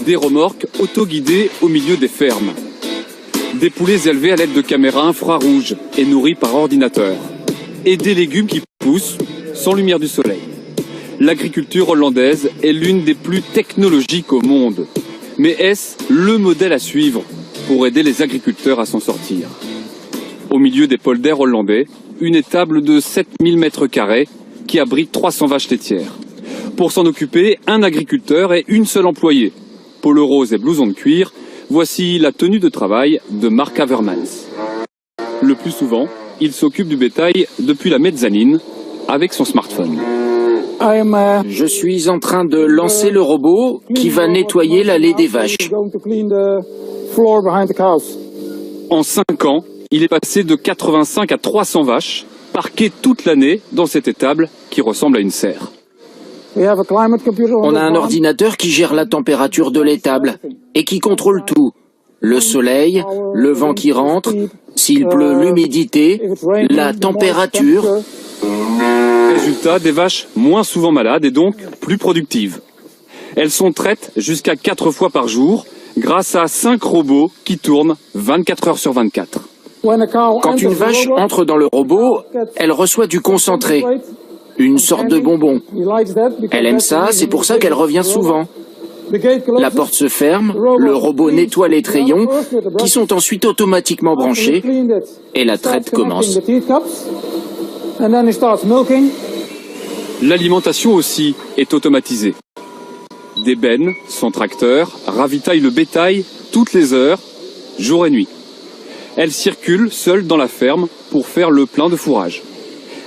Des remorques autoguidées au milieu des fermes. Des poulets élevés à l'aide de caméras infrarouges et nourris par ordinateur. Et des légumes qui poussent sans lumière du soleil. L'agriculture hollandaise est l'une des plus technologiques au monde. Mais est-ce le modèle à suivre pour aider les agriculteurs à s'en sortir? Au milieu des polders hollandais, une étable de 7000 m² qui abrite 300 vaches laitières. Pour s'en occuper, un agriculteur et une seule employée. Polo rose et blouson de cuir, voici la tenue de travail de Mark Havermans. Le plus souvent, il s'occupe du bétail depuis la mezzanine avec son smartphone. Je suis en train de lancer le robot qui va nettoyer l'allée des vaches. En 5 ans, il est passé de 85 à 300 vaches, parquées toute l'année dans cette étable qui ressemble à une serre. On a un ordinateur qui gère la température de l'étable et qui contrôle tout. Le soleil, le vent qui rentre, s'il pleut, l'humidité, la température. Résultat, des vaches moins souvent malades et donc plus productives. Elles sont traites jusqu'à 4 fois par jour grâce à 5 robots qui tournent 24 heures sur 24. Quand une vache entre dans le robot, elle reçoit du concentré, une sorte de bonbon. Elle aime ça, c'est pour ça qu'elle revient souvent. La porte se ferme, le robot nettoie les trayons, qui sont ensuite automatiquement branchés, et la traite commence. L'alimentation aussi est automatisée. Des bennes, sans tracteur, ravitaillent le bétail toutes les heures, jour et nuit. Elles circulent seules dans la ferme pour faire le plein de fourrage.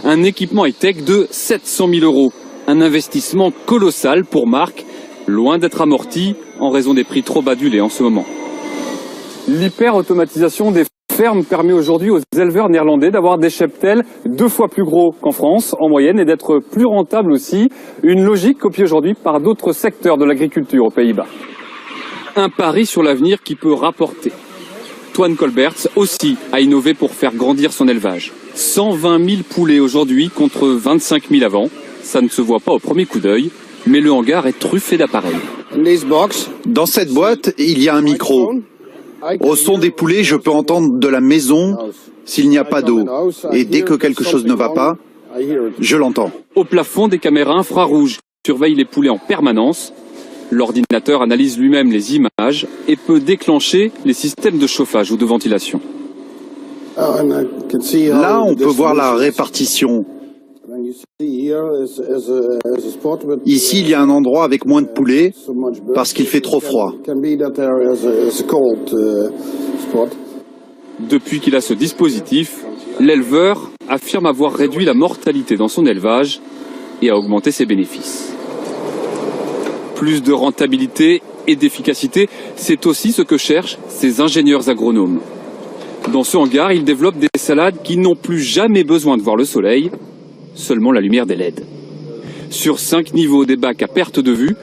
Un équipement high-tech de 700 000 €, un investissement colossal pour Mark, loin d'être amorti en raison des prix trop bas du lait en ce moment. L'hyper-automatisation des fermes permet aujourd'hui aux éleveurs néerlandais d'avoir des cheptels 2 fois plus gros qu'en France en moyenne et d'être plus rentables aussi, une logique copiée aujourd'hui par d'autres secteurs de l'agriculture aux Pays-Bas. Un pari sur l'avenir qui peut rapporter. Toine Colberts aussi a innové pour faire grandir son élevage. 120 000 poulets aujourd'hui contre 25 000 avant. Ça ne se voit pas au premier coup d'œil, mais le hangar est truffé d'appareils. Dans cette boîte, il y a un micro. Au son des poulets, je peux entendre de la maison s'il n'y a pas d'eau. Et dès que quelque chose ne va pas, je l'entends. Au plafond, des caméras infrarouges surveillent les poulets en permanence. L'ordinateur analyse lui-même les images et peut déclencher les systèmes de chauffage ou de ventilation. Là, on peut voir la répartition. Ici, il y a un endroit avec moins de poulets parce qu'il fait trop froid. Depuis qu'il a ce dispositif, l'éleveur affirme avoir réduit la mortalité dans son élevage et a augmenté ses bénéfices. Plus de rentabilité et d'efficacité, c'est aussi ce que cherchent ces ingénieurs agronomes. Dans ce hangar, ils développent des salades qui n'ont plus jamais besoin de voir le soleil, seulement la lumière des LED. Sur 5 niveaux des bacs à perte de vue,